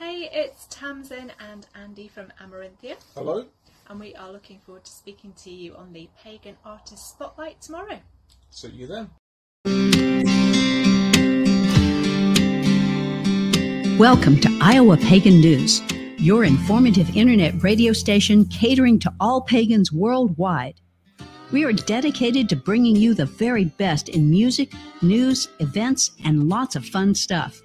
Hey, it's Tamsin and Andy from Amarynthia. Hello. And we are looking forward to speaking to you on the Pagan Artist Spotlight tomorrow. See you then. Welcome to Iowa Pagan News, your informative internet radio station catering to all pagans worldwide. We are dedicated to bringing you the very best in music, news, events, and lots of fun stuff.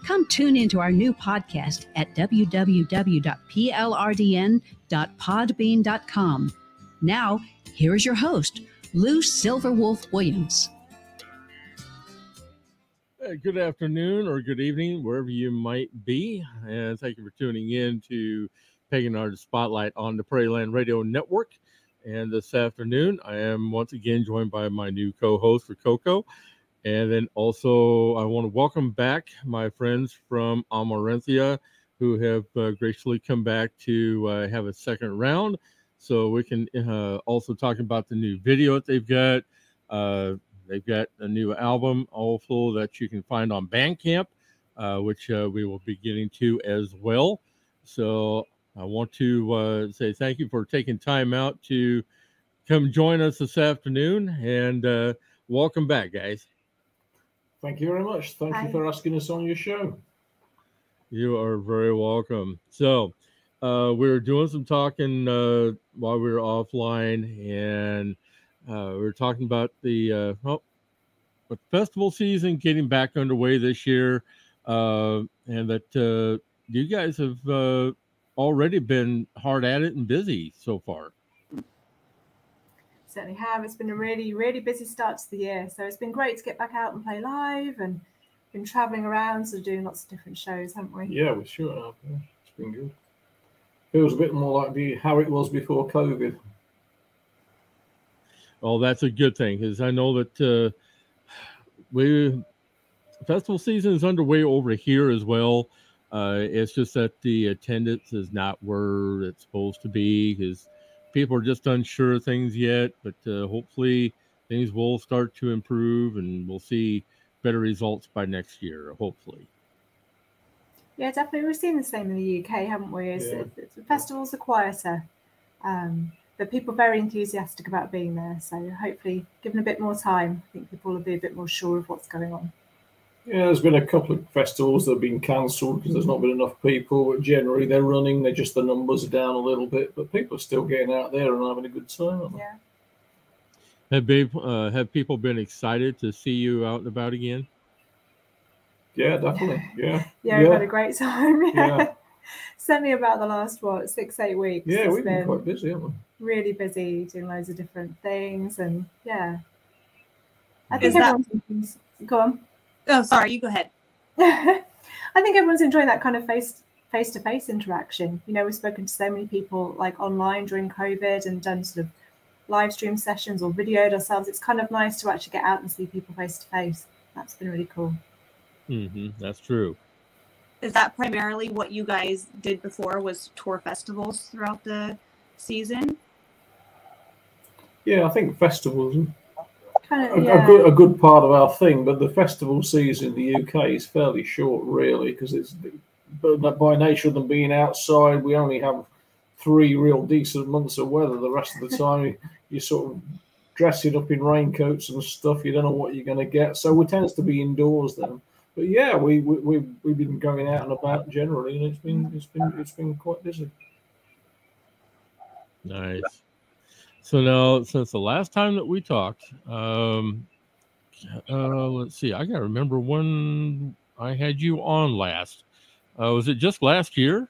Come tune into our new podcast at www.plrdn.podbean.com. Now, here's your host, Lou Silverwolf Williams. Good afternoon or good evening, wherever you might be, and thank you for tuning in to Pagan Artist Spotlight on the Prairie Land Radio Network. And this afternoon, I am once again joined by my new co-host for Coco. And then also, I want to welcome back my friends from Amarynthia who have graciously come back to have a second round. So we can also talk about the new video that they've got. They've got a new album also that you can find on Bandcamp, which we will be getting to as well. So I want to say thank you for taking time out to come join us this afternoon, and welcome back, guys. Thank you very much. Thank you for asking us on your show. You are very welcome. So we were doing some talking while we were offline, and we were talking about the festival season getting back underway this year, and that you guys have already been hard at it and busy so far. Certainly have. It's been a really, really busy start to the year. So it's been great to get back out and play live, and been traveling around, so doing lots of different shows, haven't we? Yeah, we sure have. Yeah. It's been good. Feels a bit more like how it was before COVID. Well, that's a good thing, because I know that festival season is underway over here as well. It's just that the attendance is not where it's supposed to be, because people are just unsure of things yet, but hopefully things will start to improve and we'll see better results by next year, hopefully. Yeah, definitely. We've seen the same in the UK, haven't we? The festivals are quieter, but people are very enthusiastic about being there. So hopefully, given a bit more time, I think people will be a bit more sure of what's going on. Yeah, there's been a couple of festivals that have been cancelled because there's not been enough people. But generally, they're running. They're just the numbers are down a little bit, but people are still getting out there and having a good time. Aren't they? Yeah. Have people been excited to see you out and about again? Yeah, definitely. Yeah. Yeah, we've had a great time. Yeah. Certainly about the last 6-8 weeks. Yeah, we've been quite busy, haven't we? Really busy, doing loads of different things, and yeah. I think everyone's go on. Oh, sorry, you go ahead. I think everyone's enjoying that kind of face-to-face interaction. You know, we've spoken to so many people like online during COVID and done sort of live stream sessions or videoed ourselves. It's kind of nice to actually get out and see people face-to-face. That's been really cool. Mm-hmm, that's true. Is that primarily what you guys did before, was tour festivals throughout the season? Yeah, I think festivals A good part of our thing, but the festival season in the UK is fairly short, really, because but by nature of them being outside, we only have 3 real decent months of weather. The rest of the time, you're sort of dressing up in raincoats and stuff. You don't know what you're going to get, so we tend to be indoors then. But yeah, we've been going out and about generally, and it's been quite busy. Nice. So now, since the last time that we talked, let's see, I gotta remember when I had you on last. Was it just last year?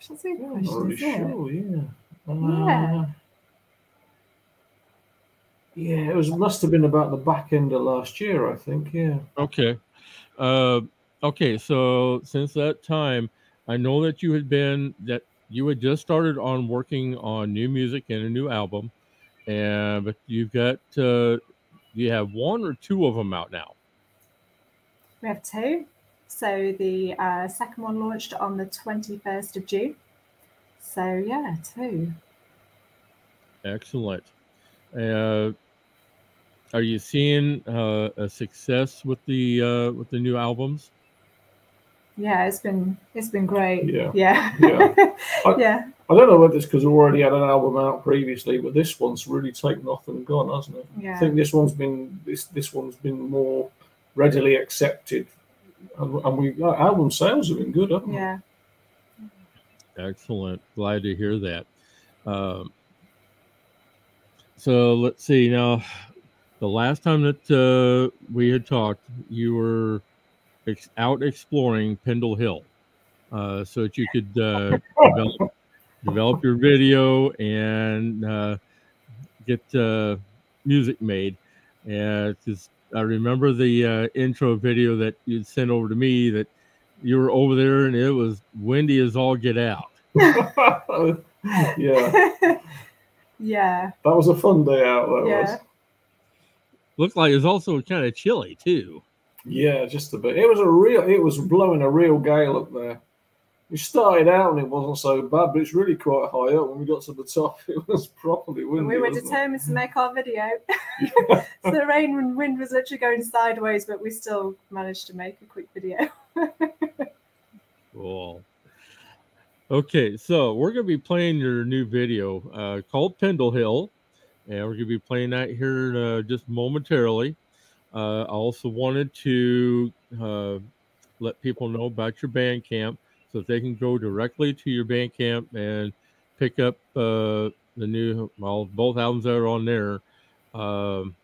That's a good I'm question, not really isn't it? sure. Yeah. Yeah, must have been about the back end of last year, I think. Yeah. Okay. Okay. So since that time, I know that you had just started on working on new music and a new album, but you've got you have 1 or 2 of them out now. We have 2. So the second one launched on the 21st of June. So yeah, 2. Excellent. Are you seeing a success with the new albums? Yeah, it's been great. Yeah. Yeah. Yeah. I don't know whether it's because we already had an album out previously, but this one's really taken off and gone, hasn't it? Yeah. I think this one's been more readily accepted, and our album sales have been good, haven't they? Yeah. Excellent. Glad to hear that. So let's see now. The last time that we had talked, you were out exploring Pendle Hill, so that you could develop your video and get music made. And I remember the intro video that you'd sent over to me, that you were over there and it was windy as all get out. Yeah. Yeah. That was a fun day out, that Yeah. was. Looked like it was also kind of chilly too. Yeah, just a bit. It was blowing a real gale up there. We started out and it wasn't so bad, but it's really quite high up. When we got to the top, it was properly windy. We were determined to make our video. So the rain and wind was literally going sideways, but we still managed to make a quick video. Cool. Okay, so we're going to be playing your new video called Pendle Hill, and we're going to be playing that here just momentarily. I also wanted to let people know about your Bandcamp, so that they can go directly to your Bandcamp and pick up both albums that are on there. And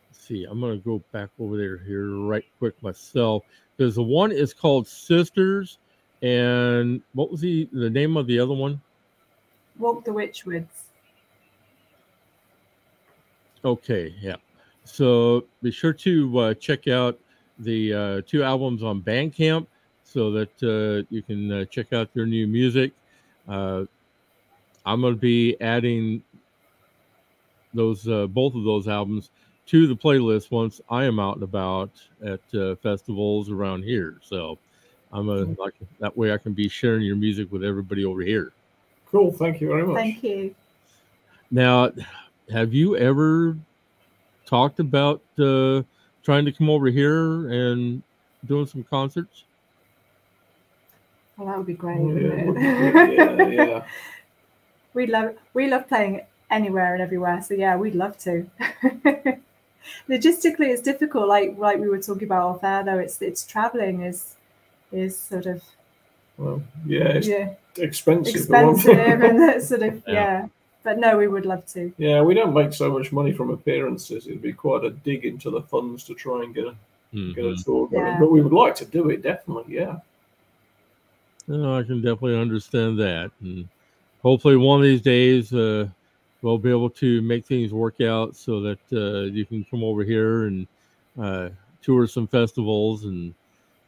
let's see, I'm going to go back over there here right quick myself, because the one is called Sisters, and what was the name of the other one? Walk the Witchwoods. Okay, yeah. So be sure to check out the 2 albums on Bandcamp, so that you can check out their new music. I'm going to be adding those both of those albums to the playlist once I am out and about at festivals around here. So that way I can be sharing your music with everybody over here. Cool. Thank you very much. Thank you. Now, have you ever talked about trying to come over here and doing some concerts? Well, that would be great, Yeah, wouldn't it? yeah. We love playing anywhere and everywhere. So yeah, we'd love to. Logistically, it's difficult. Like we were talking about off air, though. It's traveling is sort of it's expensive and that sort of yeah. But no, we would love to. Yeah, we don't make so much money from appearances. It'd be quite a dig into the funds to try and get a tour going. Yeah. But we would like to do it, definitely. Yeah. No, I can definitely understand that, and hopefully one of these days we'll be able to make things work out so that you can come over here and tour some festivals and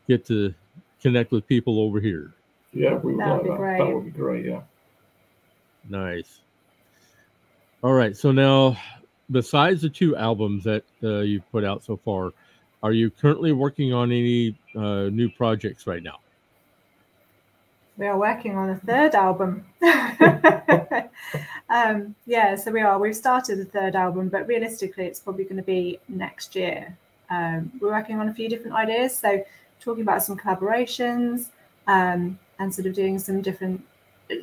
get to connect with people over here. Yeah, we would like that. Great. That would be great. Yeah. Nice. All right. So now, besides the 2 albums that you've put out so far, are you currently working on any new projects right now? We are working on a 3rd album. So we are. We've started a 3rd album, but realistically, it's probably going to be next year. We're working on a few different ideas. So talking about some collaborations and sort of doing some different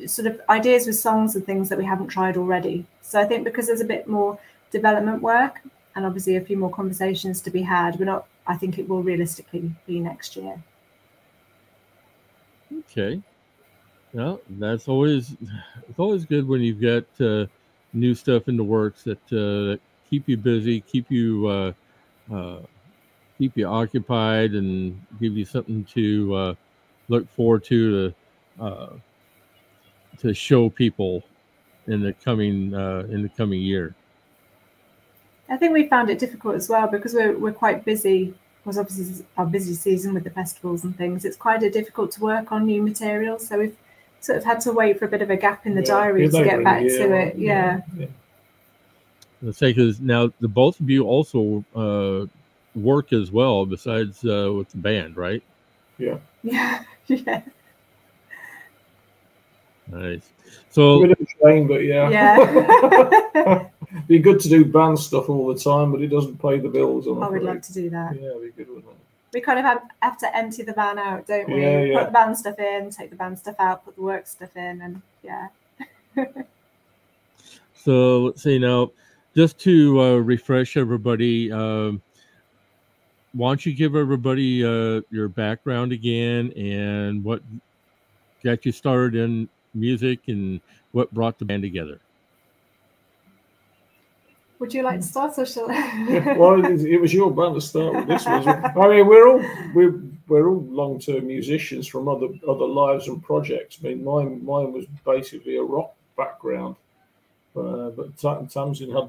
sort of ideas with songs and things that we haven't tried already. So I think because there's a bit more development work and obviously a few more conversations to be had, I think it will realistically be next year. Okay. Well, it's always good when you've got new stuff in the works that keep you busy, keep you occupied, and give you something to look forward to show people in the coming year. I think we found it difficult as well because we're quite busy. Because obviously our busy season with the festivals and things, it's quite difficult to work on new materials. So we've sort of had to wait for a bit of a gap in the diary to get back to it. Yeah. Let's say, because now the both of you also work as well, besides with the band, right? Yeah. Yeah. Yeah. Nice. So, a bit of a shame, but yeah. Be good to do band stuff all the time, but it doesn't pay the bills. I would like to do that. Yeah, it'd be good, wouldn't it? we kind of have to empty the van out, don't we? Yeah. Put the band stuff in, take the band stuff out, put the work stuff in, and yeah. So let's see now, just to refresh everybody, why don't you give everybody your background again and what got you started in music and what brought the band together? Would you like to start, or shall I? Well, it was your band to start with. This was. I mean, we're all long-term musicians from other lives and projects. I mean, mine was basically a rock background, but Tamsin had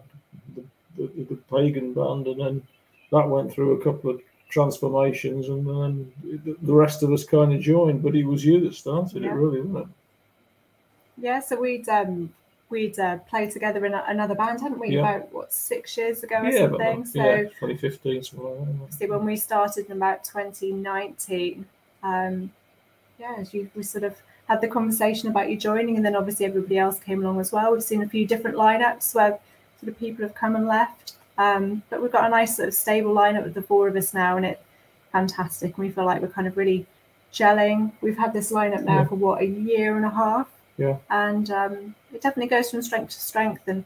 the Pagan band, and then that went through a couple of transformations, and then the rest of us kind of joined. But it was you that started it, really, wasn't it? Yeah. So we'd played together in another band, hadn't we? Yeah. About 6 years ago or something. So 2015, something like that. See, when we started in about 2019, we sort of had the conversation about you joining, and then obviously everybody else came along as well. We've seen a few different lineups where sort of people have come and left, but we've got a nice sort of stable lineup with the 4 of us now, and it's fantastic. We feel like we're kind of really gelling. We've had this lineup now for a year and a half. Yeah. And it definitely goes from strength to strength. And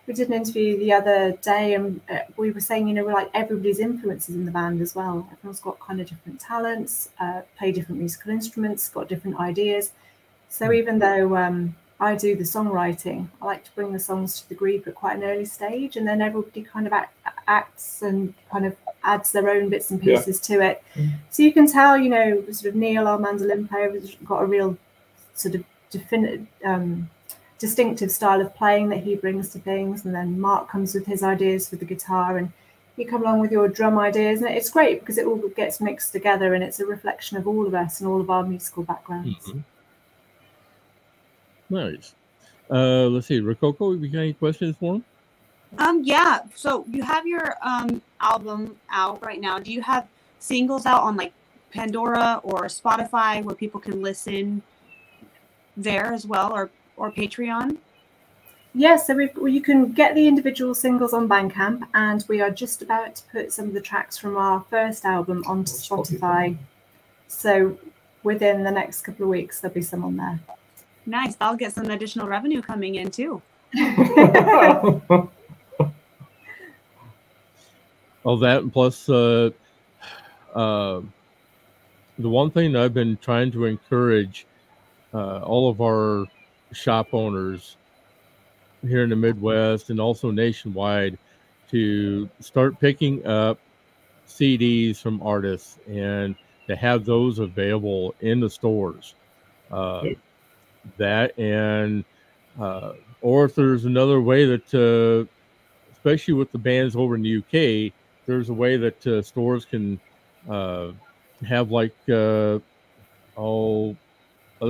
we did an interview the other day, and we were saying, we're like everybody's influences in the band as well. Everyone's got kind of different talents, play different musical instruments, got different ideas. So even though I do the songwriting, I like to bring the songs to the group at quite an early stage, and then everybody kind of acts and kind of adds their own bits and pieces to it. So you can tell, sort of Neil, our mandolin player, has got a real sort of distinctive style of playing that he brings to things, and then Mark comes with his ideas for the guitar, and you come along with your drum ideas, and it's great because it all gets mixed together, and it's a reflection of all of us and all of our musical backgrounds. Mm-hmm. Nice. Let's see, Rococo, have you got any questions for him? Yeah. So you have your album out right now. Do you have singles out on like Pandora or Spotify where people can listen there as well, or Patreon? Yes, so you can get the individual singles on Bandcamp, and we are just about to put some of the tracks from our first album onto Spotify. So within the next couple of weeks, there'll be some on there. Nice. I'll get some additional revenue coming in too. Oh, that plus the one thing that I've been trying to encourage all of our shop owners here in the Midwest and also nationwide to start picking up CDs from artists and to have those available in the stores. That and or if there's another way that especially with the bands over in the UK, there's a way that stores can have like other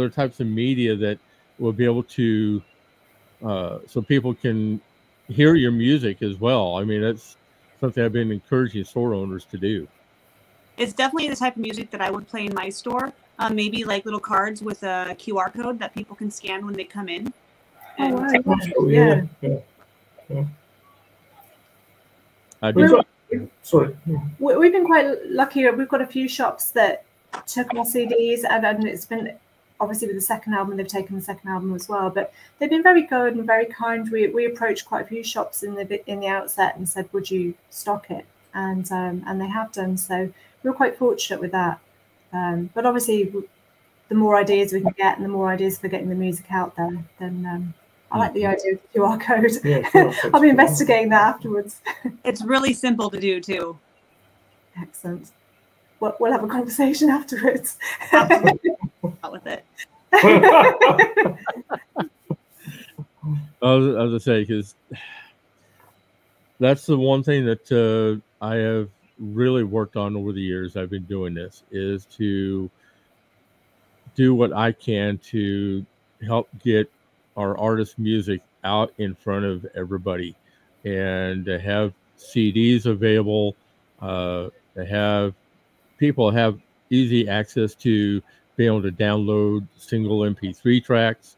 types of media that will be able to so people can hear your music as well. I mean, that's something I've been encouraging store owners to do. It's definitely the type of music that I would play in my store. Maybe like little cards with a QR code that people can scan when they come in. Oh, wow. Yeah. Sorry. We've been quite lucky. We've got a few shops that took our CDs, and it's been obviously with the second album, they've taken the second album as well. But they've been very good and very kind. We approached quite a few shops in the outset and said, "Would you stock it?" And they have done. So we're quite fortunate with that. But obviously, the more ideas we can get and the more ideas for getting the music out there, then I like the idea of the QR code. Yeah, I'll be investigating that afterwards. It's really simple to do too. Excellent. We'll have a conversation afterwards. Out with it. I was going to say, because that's the one thing that I have really worked on over the years I've been doing this, is to do what I can to help get our artist music out in front of everybody, and to have CDs available, to have people have easy access to be able to download single MP3 tracks,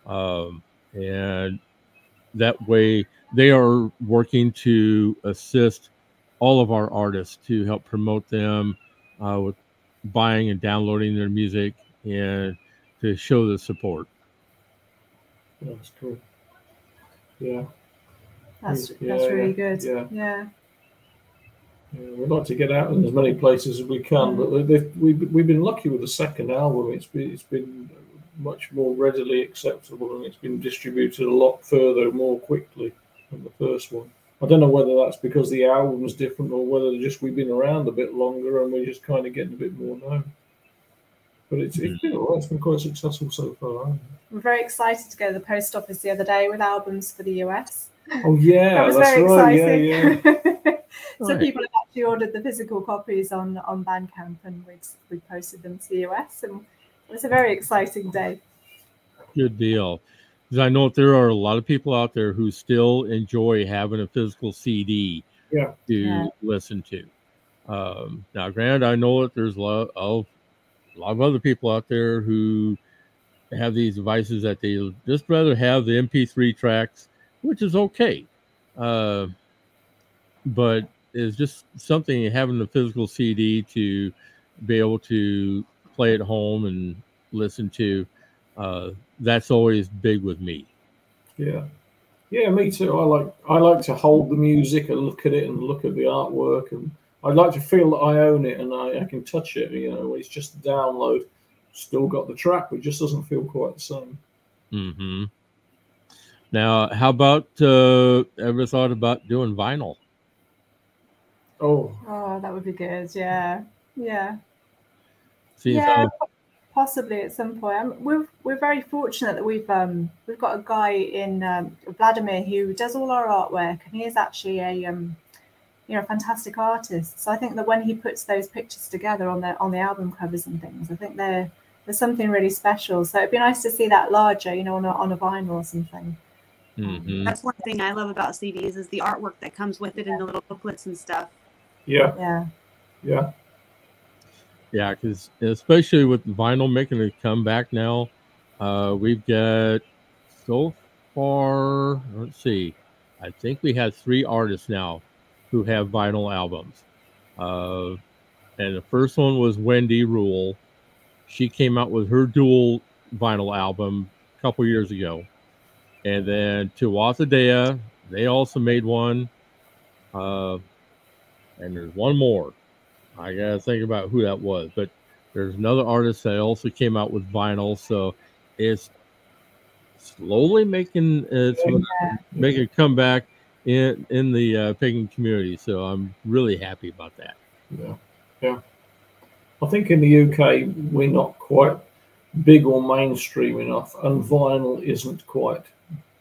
and that way they are working to assist all of our artists to help promote them with buying and downloading their music and to show the support. That's cool. Yeah. That's really good. Yeah. We'd like to get out in as many places as we can, but we've been lucky with the second album. It's been much more readily acceptable, and it's been distributed a lot further, more quickly than the first one. I don't know whether that's because the album's different or whether just we've been around a bit longer and we're just kind of getting a bit more known. But it's been all right. It's been quite successful so far. I'm very excited to go to the post office the other day with albums for the US. Oh yeah, that was that's very right. exciting. Yeah. So people have actually ordered the physical copies on Bandcamp, and we posted them to the US, and it was a very exciting day. Good deal. Because I know there are a lot of people out there who still enjoy having a physical CD to listen to. Now, granted, I know that there's a lot of other people out there who have these devices that they just rather have the MP3 tracks, which is okay. But it's just something, having the physical CD to be able to play at home and listen to. That's always big with me. Yeah, me too. I like to hold the music and look at it and look at the artwork, and I'd like to feel that I own it and I can touch it. It's just a download. Still got the track, but it just doesn't feel quite the same. Mm-hmm. Now, how about ever thought about doing vinyl? Oh, that would be good. Yeah. Possibly at some point. We're very fortunate that we've got a guy in Vladimir who does all our artwork, and he is actually a fantastic artist. So I think that when he puts those pictures together on the album covers and things, I think there's something really special. So it'd be nice to see that larger, on a vinyl or something. Mm-hmm. That's one thing I love about CDs is the artwork that comes with it and the little booklets and stuff. Yeah. Yeah, because especially with vinyl making a comeback now, we've got so far, let's see, I think we have 3 artists now who have vinyl albums. And the first one was Wendy Rule. She came out with her dual vinyl album a couple years ago. And then Tuatha, they also made one. And there's one more. I gotta think about who that was, but there's another artist that also came out with vinyl, so it's slowly making a comeback in the pagan community. So I'm really happy about that. Yeah. I think in the UK we're not quite big or mainstream enough, and vinyl isn't quite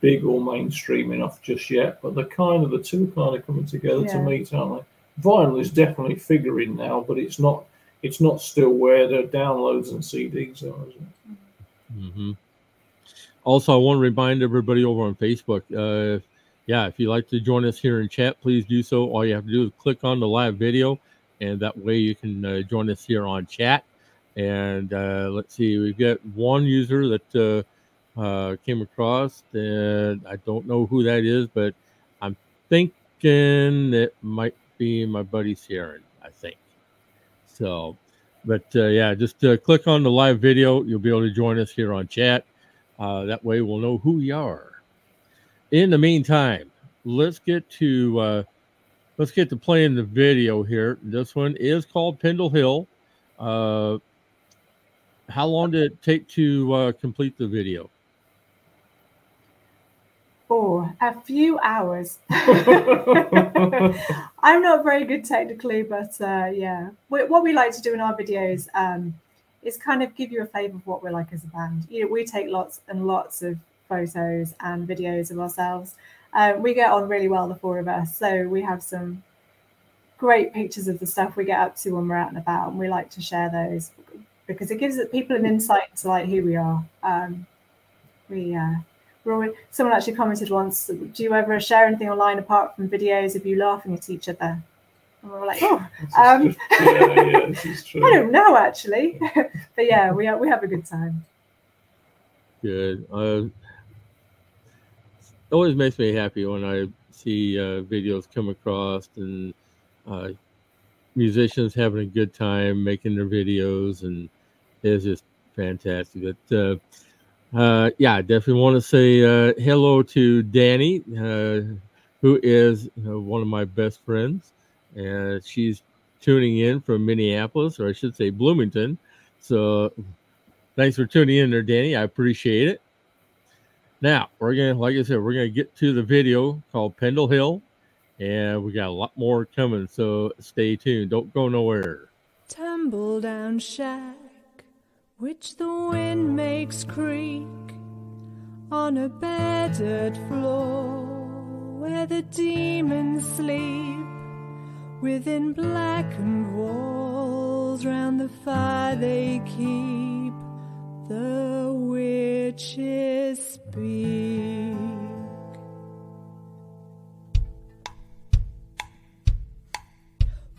big or mainstream enough just yet. But the two kind of coming together to meet, aren't they? Vinyl is definitely figuring now, but it's not still where the downloads and CDs are, isn't it? Mm-hmm. Also, I want to remind everybody over on Facebook, if you'd like to join us here in chat, please do so. All you have to do is click on the live video, and that way you can join us here on chat. And let's see, we've got one user that came across, and I don't know who that is, but I'm thinking it might be my buddy Sharon, I think. So, but just click on the live video. You'll be able to join us here on chat. That way we'll know who you are. In the meantime, let's get to playing the video here. This one is called Pendle Hill. How long did it take to complete the video? A few hours. I'm not very good technically, but what we like to do in our videos is kind of give you a flavor of what we're like as a band. We take lots and lots of photos and videos of ourselves. We get on really well, the 4 of us, so we have some great pictures of the stuff we get up to when we're out and about, and we like to share those because it gives people an insight into who we are. Someone actually commented once, do you ever share anything online apart from videos of you laughing at each other? And we were like, this is true. I don't know actually. But we have a good time. Good. It always makes me happy when I see videos come across and musicians having a good time making their videos, and it's just fantastic. But yeah, I definitely want to say hello to Danny, who is one of my best friends, and she's tuning in from Minneapolis, or I should say Bloomington. So thanks for tuning in there, Danny. I appreciate it. Now, we're going to, like I said, we're going to get to the video called Pendle Hill, and we got a lot more coming, so stay tuned. Don't go nowhere. Tumble down shack, which the wind makes creak, on a bedded floor where the demons sleep, within blackened walls round the fire they keep. The witches speak.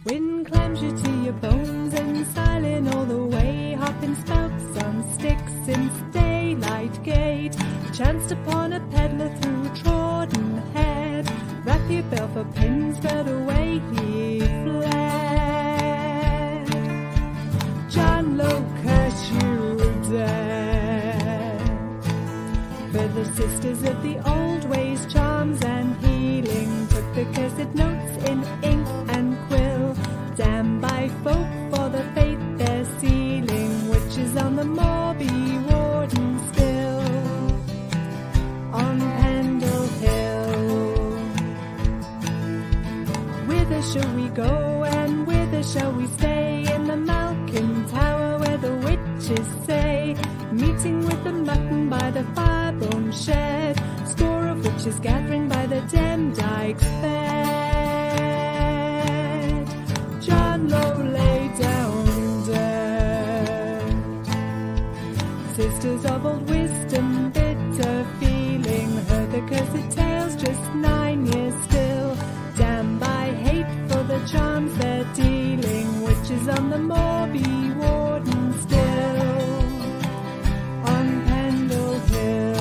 Wind climbs you to your bones and silent all the way, hopping spokes on sticks since daylight gate. Chanced upon a peddler through trodden head, wrap your bell for pins, but away he fled. John Lowe curse you dead, but the sisters of the old ways, charms and healing, took the cursed notes in ink and quill. Damned by folk for the fate they're sealing, witches on the moor be warden still, on Pendle Hill. Whither shall we go and whither shall we stay? In the Malkin Tower where the witches say, meeting with the mutton by the firebone shed, score of witches gathering by the Demdike's bed. John Lowe lay down dead. Sisters of old wisdom, bitter feeling, heard the cursed tales just 9 years still. Damned by hate for the charms they're dealing, witches on the moor be warden still, on Pendle Hill.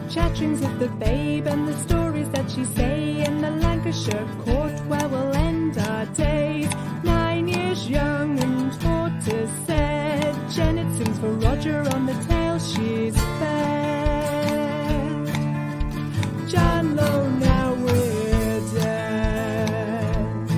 Chatterings of the babe and the stories that she say, in the Lancashire court where we'll end our days. 9 years young and tortoise said, Janet sings for Roger on the tale she's fed. John Lowe, now we're dead.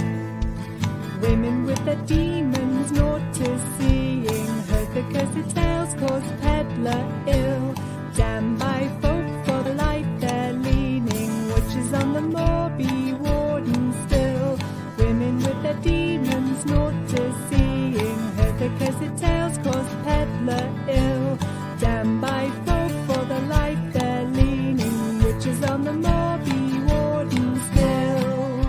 Women with their demons, naught to seeing, heard the cursed tales caused peddler ill. Damned by folk for the life they're leaning, witches on the moor be warden still. Women with their demons, naught to seeing, heard the cursed tales caused peddler ill. Damned by folk for the life they're leaning, witches on the moor be warden still,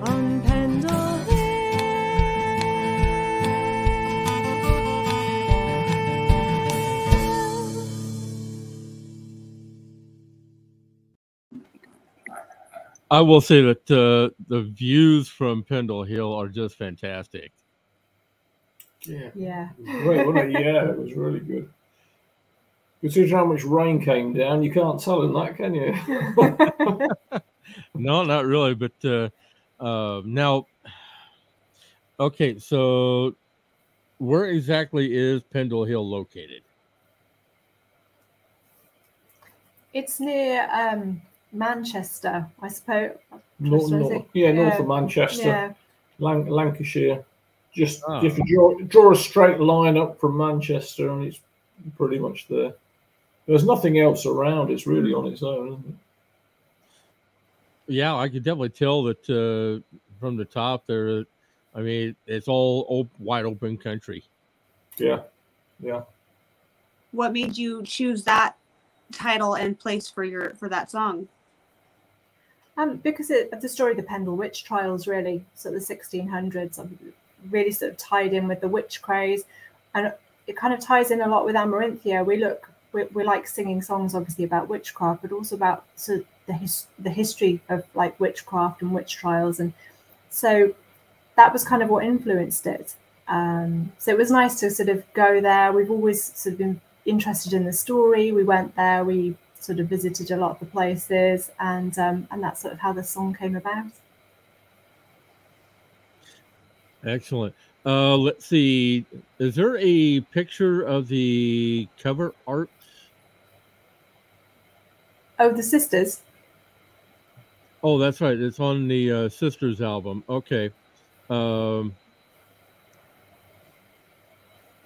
on Pendle Hill. I will say that the views from Pendle Hill are just fantastic. Yeah. Great, wasn't it? Yeah, it was really good. Considering how much rain came down, you can't tell in that, can you? No, not really. But now, okay, so where exactly is Pendle Hill located? It's near Manchester, I suppose. North of Manchester, Yeah. Lancashire. Just if you draw a straight line up from Manchester, and it's pretty much there. There's nothing else around. It's really on its own, isn't it? Yeah, I could definitely tell that from the top there. I mean, it's all wide open country. Yeah. What made you choose that title and place for that song? Because of the story of the Pendle witch trials, really, so the 1600s, really sort of tied in with the witch craze, and it kind of ties in a lot with Amarynthia. We're we like singing songs, obviously, about witchcraft, but also about sort of the history of like witchcraft and witch trials, and so that was kind of what influenced it. So it was nice to sort of go there. We've always sort of been interested in the story. We went there. We sort of visited a lot of the places, and that's sort of how the song came about. Excellent. Let's see. Is there a picture of the cover art? Oh, the sisters. Oh, that's right. It's on the Sisters album. Okay.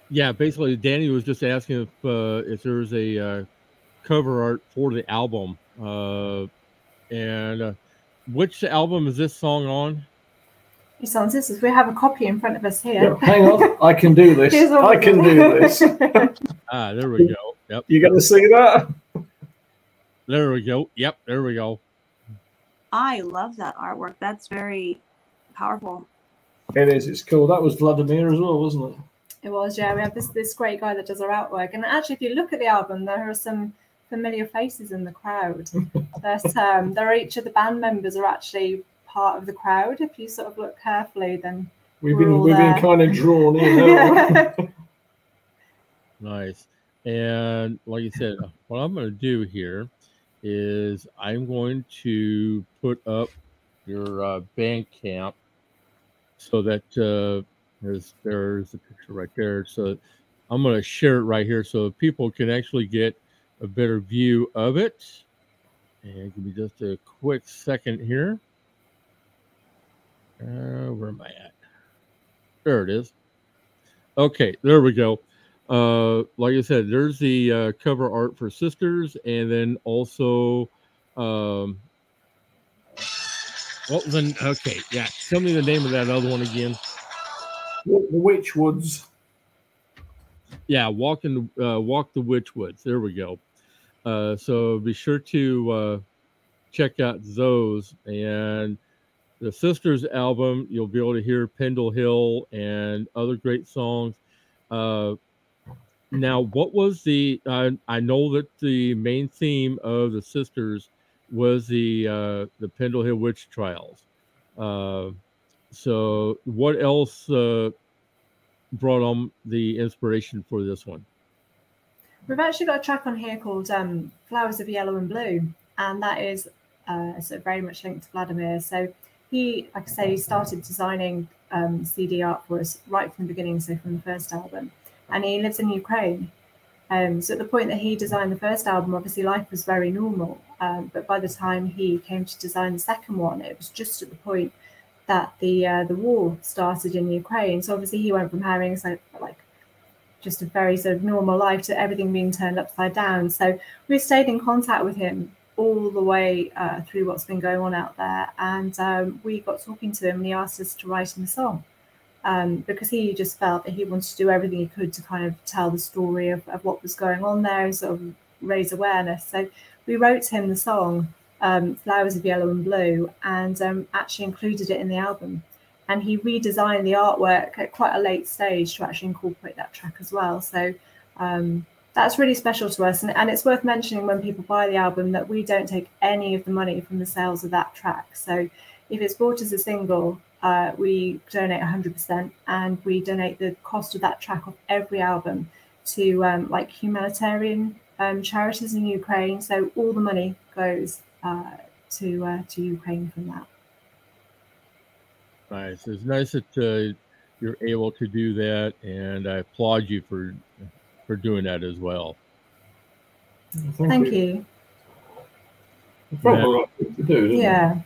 Yeah, basically, Danny was just asking if there's a cover art for the album. And which album is this song on? It's on Sisters. We have a copy in front of us here. Yeah, hang on, I can do this. I can do this. There we go. Yep. You got to see that? There we go. Yep, there we go. I love that artwork. That's very powerful. It is. It's cool. That was Vladimir as well, wasn't it? It was, yeah. We have this great guy that does our artwork. And actually, if you look at the album, there are some familiar faces in the crowd. There are each of the band members are actually part of the crowd. If you sort of look carefully, then we've been kind of drawn in. Nice. And like you said, what I'm going to do here is I'm going to put up your Bandcamp so that there's a picture right there. So I'm going to share it right here so people can actually get a better view of it. And give me just a quick second here. Where am I at? There it is. Okay, there we go. Like I said, there's the cover art for Sisters, and then also, well, then, okay, yeah. Tell me the name of that other one again. The Witchwoods. Yeah, Walk the Witchwoods. There we go. So be sure to check out those. And the Sisters album, you'll be able to hear Pendle Hill and other great songs. Now, what was the? I know that the main theme of the Sisters was the Pendle Hill witch trials. So, what else brought on the inspiration for this one? We've actually got a track on here called "Flowers of Yellow and Blue," and that is sort of very much linked to Vladimir. So he, like I say, he started designing CD art for us right from the beginning, so from the first album. And he lives in Ukraine. So at the point that he designed the first album, obviously life was very normal. But by the time he came to design the second one, it was just at the point that the war started in Ukraine. So obviously he went from having like just a very sort of normal life to everything being turned upside down. So we stayed in contact with him all the way through what's been going on out there. And we got talking to him and he asked us to write him a song. Because he just felt that he wanted to do everything he could to kind of tell the story of what was going on there and sort of raise awareness. So we wrote him the song, Flowers of Yellow and Blue, and actually included it in the album. And he redesigned the artwork at quite a late stage to actually incorporate that track as well. So that's really special to us. And it's worth mentioning when people buy the album that we don't take any of the money from the sales of that track. So if it's bought as a single, we donate 100%, and we donate the cost of that track of every album to like humanitarian charities in Ukraine. So all the money goes to Ukraine from that. Nice. It's nice that you're able to do that, and I applaud you for doing that as well. Thank you. Probably right thing to do, yeah.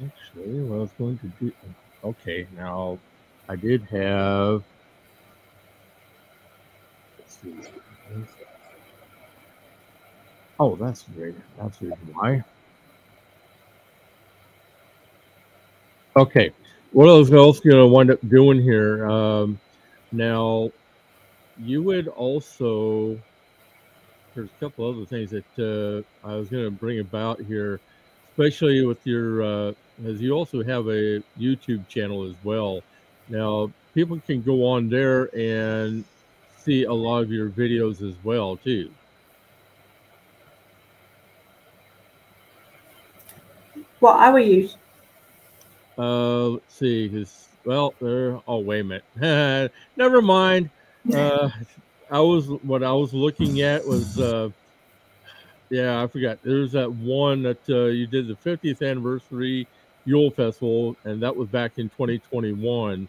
Actually, what I was going to do. Okay, now I did have. Let's see. Oh, that's great. That's the reason why. Okay, what I was also going to wind up doing here. Now, you would also. There's a couple other things that I was going to bring about here, especially with your. As you also have a YouTube channel as well. Now, people can go on there and see a lot of your videos as well too. What our use? Let's see, because they're. Oh, wait a minute. Never mind. I was looking at was I forgot. There's that one that you did the 50th anniversary Yule Festival, and that was back in 2021.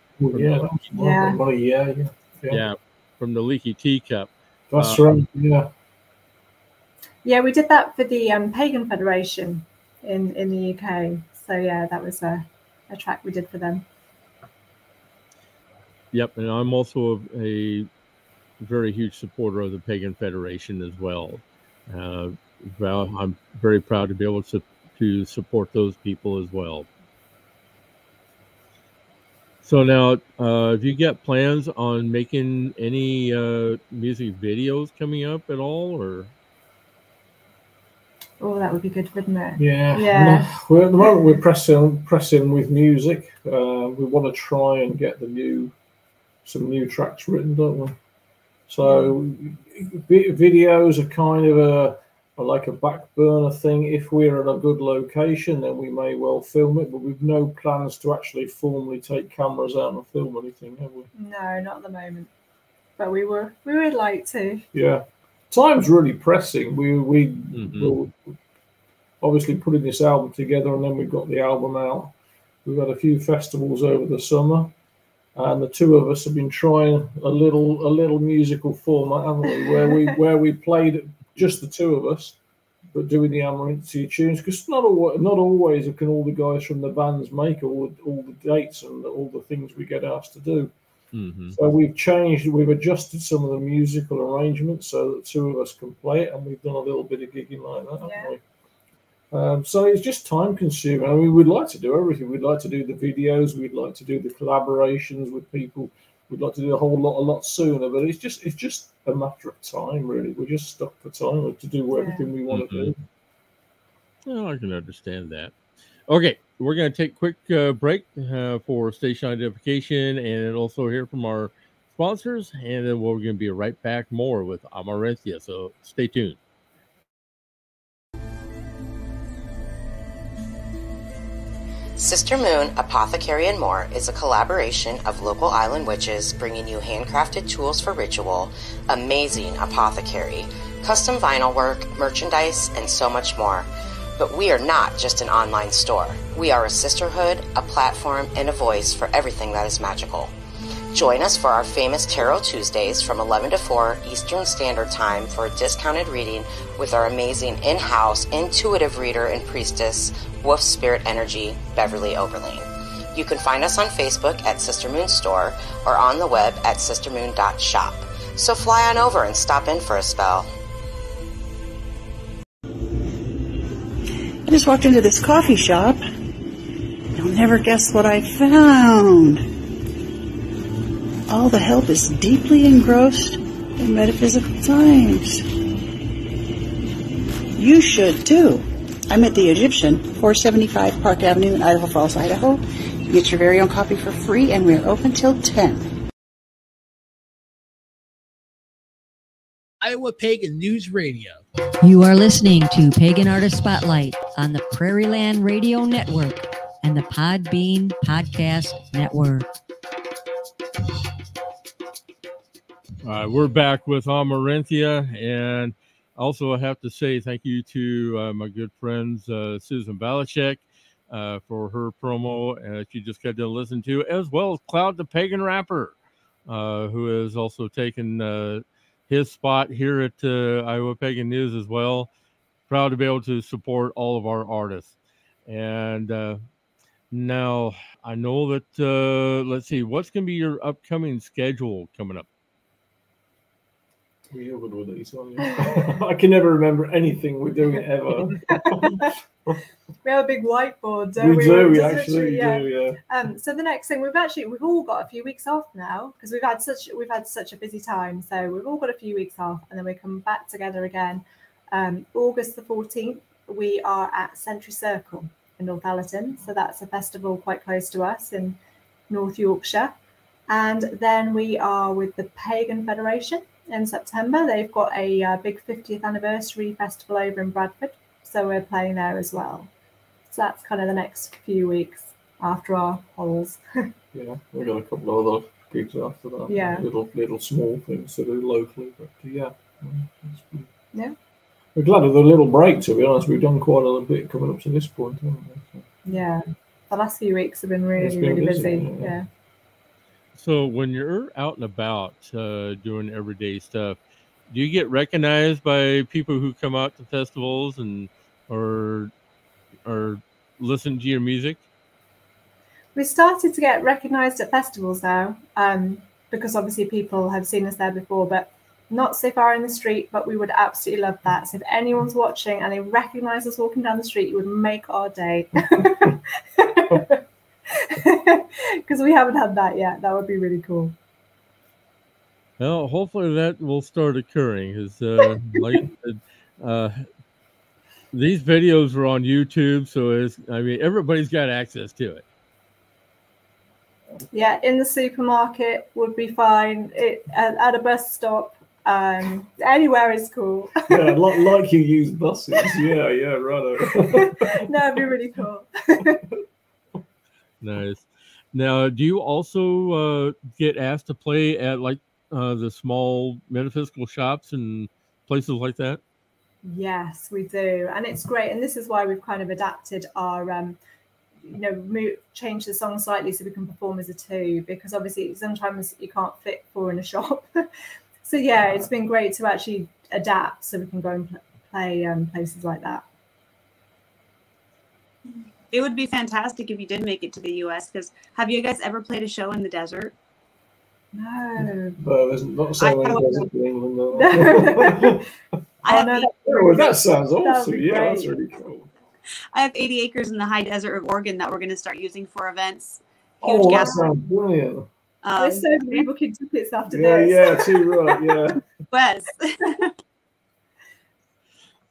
Yeah. From the Leaky Teacup. That's right. Yeah. Yeah, we did that for the Pagan Federation in the UK. So yeah, that was a track we did for them. Yep, and I'm also a very huge supporter of the Pagan Federation as well. I'm very proud to be able to support those people as well. So now, have you got plans on making any music videos coming up at all, or? Oh, that would be good, wouldn't it? Yeah. Yeah. Well, at the moment, we're pressing with music. We want to try and get some new tracks written, don't we? So videos are kind of like a back burner thing. If we're at a good location, then we may well film it, but we've no plans to actually formally take cameras out and film anything, have we? No, not at the moment. But we would like to. Yeah. Time's really pressing. We will obviously putting this album together, and then we've got the album out. We've had a few festivals over the summer, and the two of us have been trying a little musical format, haven't we? Where we played just the two of us, but doing the Amarynthia tunes, because not always can all the guys from the bands make all the dates and all the things we get asked to do. Mm-hmm. So we've adjusted some of the musical arrangements so that two of us can play it, and we've done a little bit of gigging like that, haven't we? So it's just time consuming. I mean, we'd like to do everything. We'd like to do the videos. We'd like to do the collaborations with people. We'd like to do a lot sooner. But it's just a matter of time, really. We're just stuck for time to do everything we want to do. Well, I can understand that. Okay, we're going to take a quick break for station identification and also hear from our sponsors. And then we're going to be right back more with Amarynthia. So stay tuned. Sister Moon, Apothecary and More is a collaboration of local island witches bringing you handcrafted tools for ritual, amazing apothecary, custom vinyl work, merchandise, and so much more. But we are not just an online store. We are a sisterhood, a platform, and a voice for everything that is magical. Join us for our famous Tarot Tuesdays from 11 to 4 Eastern Standard Time for a discounted reading with our amazing in-house intuitive reader and priestess, Wolf Spirit Energy, Beverly Oberlin. You can find us on Facebook at Sister Moon Store or on the web at sistermoon.shop. So fly on over and stop in for a spell. I just walked into this coffee shop. You'll never guess what I found. All the help is deeply engrossed in metaphysical times. You should too. I'm at the Egyptian, 475 Park Avenue in Idaho Falls, Idaho. You get your very own copy for free, and we're open till 10. Iowa Pagan News Radio. You are listening to Pagan Artist Spotlight on the Prairie Land Radio Network and the Podbean Podcast Network. We're back with Amarynthia, and also I have to say thank you to my good friends Susan Balachek for her promo that you just got to listen to, as well as Cloud the Pagan Rapper, who has also taken his spot here at Iowa Pagan News as well. Proud to be able to support all of our artists. And now I know that, let's see, what's going to be your upcoming schedule coming up? You're good with these, aren't you? I can never remember anything we're doing ever. We have a big whiteboard, don't we? We actually do, yeah. So the next thing, we've all got a few weeks off now because we've had such a busy time. So we've all got a few weeks off, and then we come back together again. August the 14th, we are at Century Circle in Northallerton. So that's a festival quite close to us in North Yorkshire. And then we are with the Pagan Federation in September. They've got a big 50th anniversary festival over in Bradford, so we're playing there as well. So that's kind of the next few weeks after our holes. Yeah, we've got a couple of other gigs after that. Yeah. Little small things to do locally, but yeah. Yeah. We're glad of the little break, to be honest. We've done quite a little bit coming up to this point, haven't we? So, yeah. The last few weeks have been It's really, been really busy, busy. yeah. So when you're out and about doing everyday stuff, do you get recognized by people who come out to festivals and or listen to your music? We started to get recognised at festivals now, because obviously people have seen us there before, but not so far in the street. But we would absolutely love that. So if anyone's watching and they recognise us walking down the street, it would make our day. Because we haven't had that yet. That would be really cool. Well, hopefully that will start occurring. Because these videos are on YouTube, so everybody's got access to it. Yeah, in the supermarket would be fine. At a bus stop, anywhere is cool. Yeah, like you use buses. Yeah, right. No, it'd be really cool. Nice. Now, do you also get asked to play at the small metaphysical shops and places like that? Yes, we do, and it's great. And this is why we've kind of adapted our, change the song slightly so we can perform as a two, because obviously sometimes you can't fit four in a shop. So yeah, it's been great to actually adapt so we can go and play places like that. It would be fantastic if you did make it to the U.S. Because have you guys ever played a show in the desert? No. Well, there's not so many deserts in England, though. That sounds awesome. Yeah, that's really cool. I have 80 acres in the high desert of Oregon that we're going to start using for events. Huge that sounds brilliant. There's so many booking tickets after this. Yeah, too right, yeah. Wes.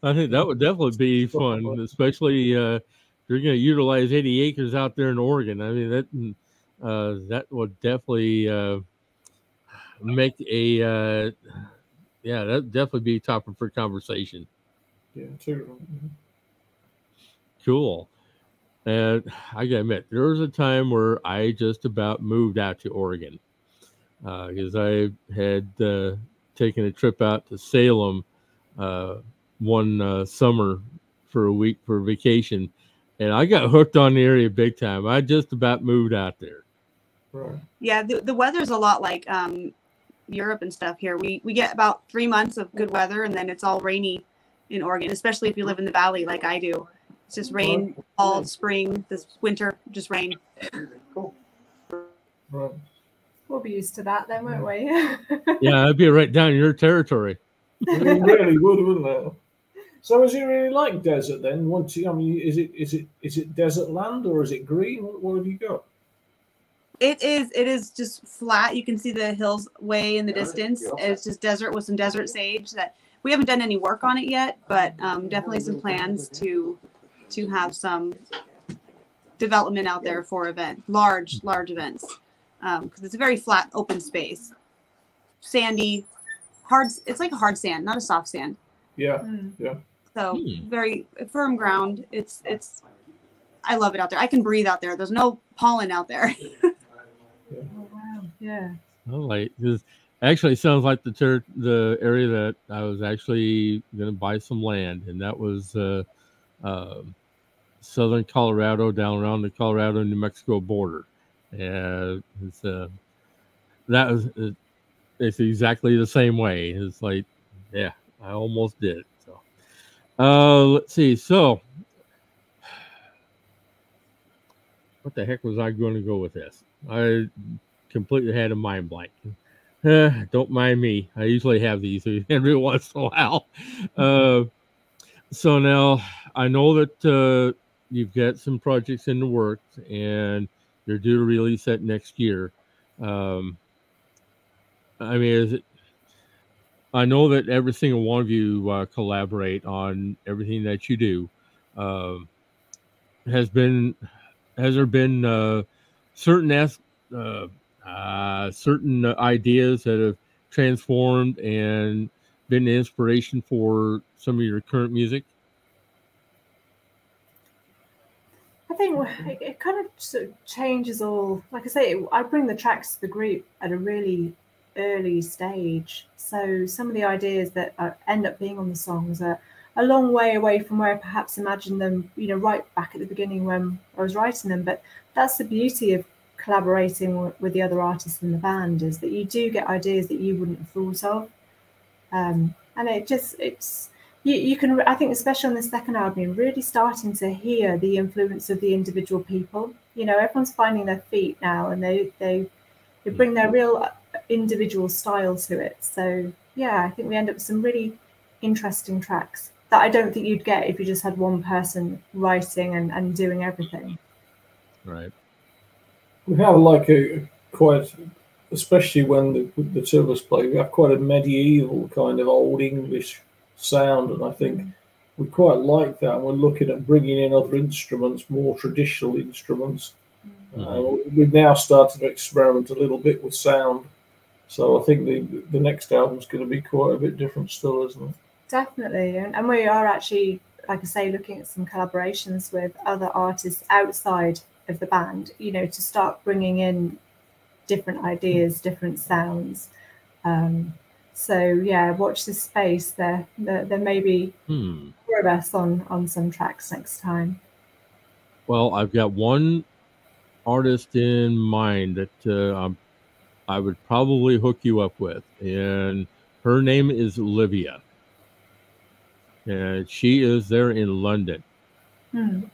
I think that would definitely be fun, especially you're going to utilize 80 acres out there in Oregon. I mean, that would definitely make that'd definitely be a topic for conversation. Yeah, too. Cool. And I gotta admit, there was a time where I just about moved out to Oregon because I had taken a trip out to Salem one summer for a week for vacation, and I got hooked on the area big time. I just about moved out there. Right. Yeah, the weather's a lot like Europe and stuff here. We get about 3 months of good weather, and then it's all rainy in Oregon, especially if you live in the valley like I do. It's just rain all spring, this winter, just rain. Cool. Right. We'll be used to that then, won't we? Yeah, I'd be right down your territory. You really would, wouldn't it? So, is it really like desert then? Is it desert land or is it green? What have you got? It is just flat. You can see the hills way in the distance. It's just desert with some desert sage. That we haven't done any work on it yet, but definitely some plans to have some development out there for large events, because it's a very flat open space, sandy, hard. It's like a hard sand, not a soft sand. Yeah. So very firm ground. It's I love it out there. I can breathe out there. There's no pollen out there. Oh, wow. Yeah. This actually sounds like the area that I was actually going to buy some land, and that was southern Colorado, down around the Colorado New Mexico border. And it's exactly the same way. It's like, yeah, I almost did. So let's see. So what the heck was I going to go with this? I completely had a mind blank. Don't mind me. I usually have these every once in a while. So now I know that you've got some projects in the works and you're due to release that next year. I mean, I know that every single one of you collaborate on everything that you do. Has there been certain certain ideas that have transformed and been an inspiration for some of your current music? I think it kind of sort of changes all. Like I say, I bring the tracks to the group at a really early stage. So some of the ideas that end up being on the songs are a long way away from where I perhaps imagined them, right back at the beginning when I was writing them. But that's the beauty of collaborating with the other artists in the band, is that you do get ideas that you wouldn't have thought of. And you can, I think, especially on the second album, you're really starting to hear the influence of the individual people. Everyone's finding their feet now, and they bring their real individual style to it. So yeah, I think we end up with some really interesting tracks that I don't think you'd get if you just had one person writing and doing everything. Right. We have like quite, especially when the two of us play, we have quite a medieval kind of old English sound, and I think we quite like that. And we're looking at bringing in other instruments, more traditional instruments. We've now started to experiment a little bit with sound, so I think the next album's going to be quite a bit different still, isn't it? Definitely, and we are actually, like I say, looking at some collaborations with other artists outside of the band, to start bringing in different ideas, different sounds. So yeah, watch this space. There may be more of us on some tracks next time. Well, I've got one artist in mind that I would probably hook you up with, and her name is Olivia, and she is there in London.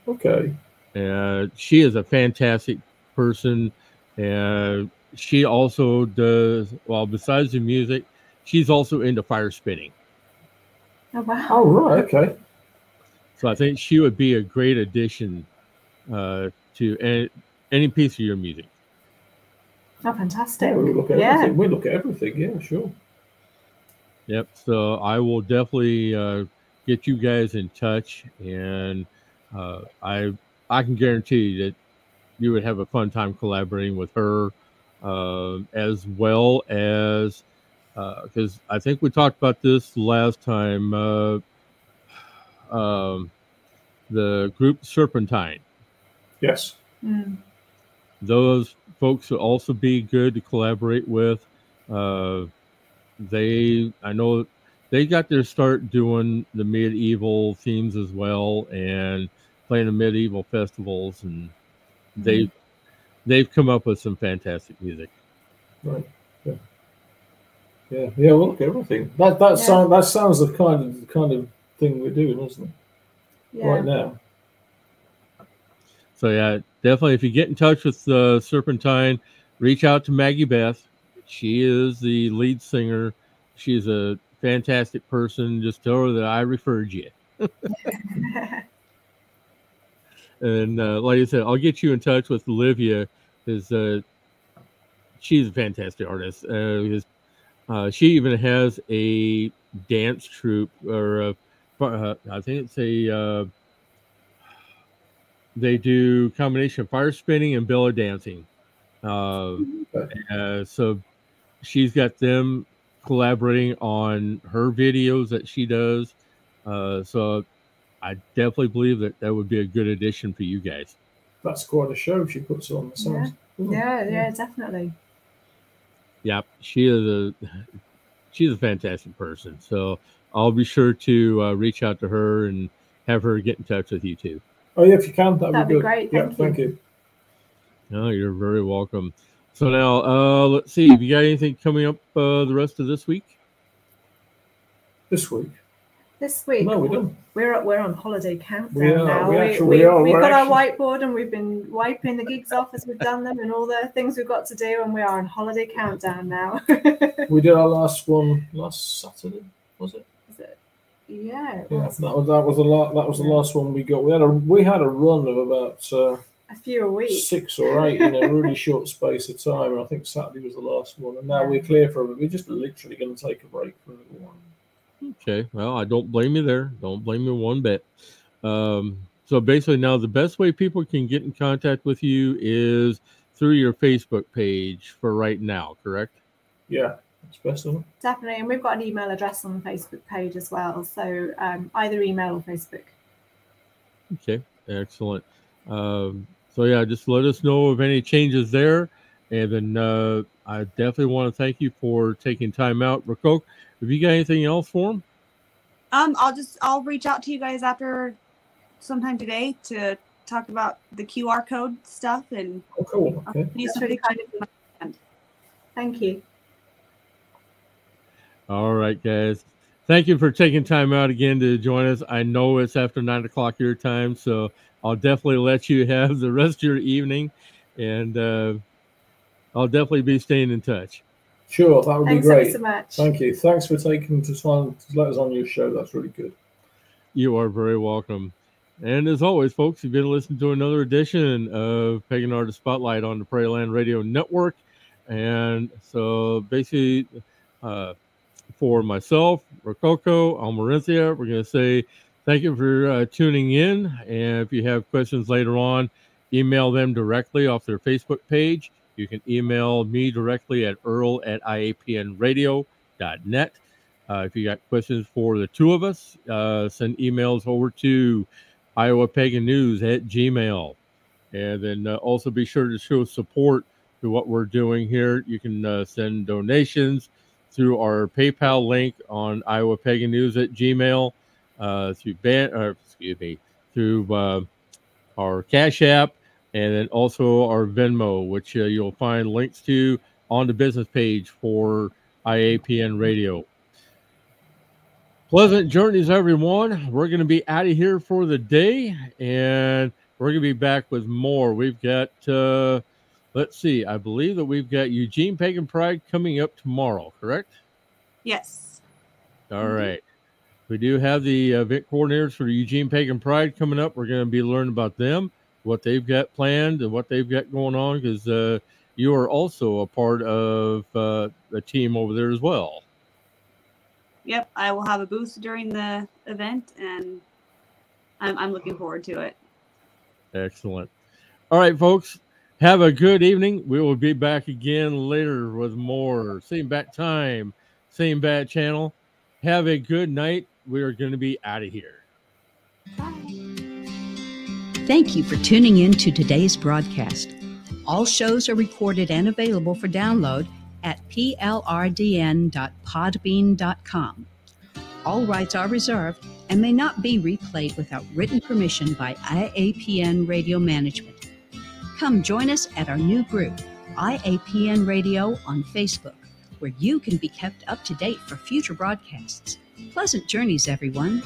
Okay. And she is a fantastic person, and she also does, well, besides the music, she's also into fire spinning. Oh, wow. Oh, right, okay. So I think she would be a great addition to any piece of your music. Oh, fantastic. Yeah, we look at everything. We look at everything, yeah, sure. Yep, so I will definitely get you guys in touch, and I can guarantee you that you would have a fun time collaborating with her, as well as, because I think we talked about this last time, the group Serpentine. Yes. Those folks would also be good to collaborate with. I know they got their start doing the medieval themes as well, and playing the medieval festivals, and they've come up with some fantastic music. Right. Yeah. We'll look at everything. That sounds the kind of thing we're doing, isn't it? Yeah. Right now. So yeah, definitely. If you get in touch with Serpentine, reach out to Maggie Beth. She is the lead singer. She's a fantastic person. Just tell her that I referred you. And like I said, I'll get you in touch with Olivia, because she's a fantastic artist. She even has a dance troupe, or I think it's they do combination of fire spinning and belly dancing. So she's got them collaborating on her videos that she does. So I definitely believe that would be a good addition for you guys. That's quite a show she puts on. Yeah, definitely. Yep, she's a fantastic person. So I'll be sure to reach out to her and have her get in touch with you too. Oh yeah, if you can, that'd be good. Great. Thank you. No, you're very welcome. So now, let's see. Have you got anything coming up the rest of this week? This week? No, we don't. We're on holiday countdown now. We've got our whiteboard, and we've been wiping the gigs off as we've done them, and all the things we've got to do, and we are on holiday countdown now. We did our last one last Saturday, was it? Yeah. That was the last one we got. We had a run of about a few a week, 6 or 8 in a really short space of time, and I think Saturday was the last one. And now we're clear for it. We're just literally going to take a break for a little while. Okay, well, I don't blame you there. Don't blame me one bit. So basically, now the best way people can get in contact with you is through your Facebook page for right now, correct? Yeah, that's best of it. Definitely. And we've got an email address on the Facebook page as well. So either email or Facebook. Okay, excellent. So yeah, just let us know of any changes there. And then I definitely want to thank you for taking time out. Raquel, have you got anything else for them? I'll reach out to you guys after sometime today to talk about the QR code stuff and cool. Okay. That's really kind of you. Thank you. All right, guys. Thank you for taking time out again to join us. I know it's after 9 o'clock your time, so I'll definitely let you have the rest of your evening, and I'll definitely be staying in touch. Sure, that would be great. Thanks so much. Thank you. Thanks for taking the time to let us on your show. That's really good. You are very welcome. And as always, folks, you've been listening to another edition of Pagan Artist Spotlight on the Prairie Land Radio Network. And so basically, for myself, Rococo, Amarynthia, we're going to say thank you for tuning in. And if you have questions later on, email them directly off their Facebook page. You can email me directly at earl@iapnradio.net. If you got questions for the two of us, send emails over to IowaPaganNews@gmail. And then also be sure to show support to what we're doing here. You can send donations through our PayPal link on IowaPaganNews@gmail, through our Cash App, and then also our Venmo, which you'll find links to on the business page for IAPN Radio. Pleasant journeys, everyone. We're going to be out of here for the day, and we're going to be back with more. We've got, let's see, I believe that we've got Eugene Pagan Pride coming up tomorrow, correct? Yes. All right. We do have the event coordinators for Eugene Pagan Pride coming up. We're going to be learning about them, what they've got planned and what they've got going on, because you are also a part of the team over there as well. Yep, I will have a booth during the event, and I'm looking forward to it. Excellent. All right, folks, have a good evening. We will be back again later with more. Same bat time, same bat channel. Have a good night. We are going to be out of here. Bye. Thank you for tuning in to today's broadcast. All shows are recorded and available for download at plrdn.podbean.com. All rights are reserved and may not be replayed without written permission by IAPN Radio Management. Come join us at our new group, IAPN Radio on Facebook, where you can be kept up to date for future broadcasts. Pleasant journeys, everyone.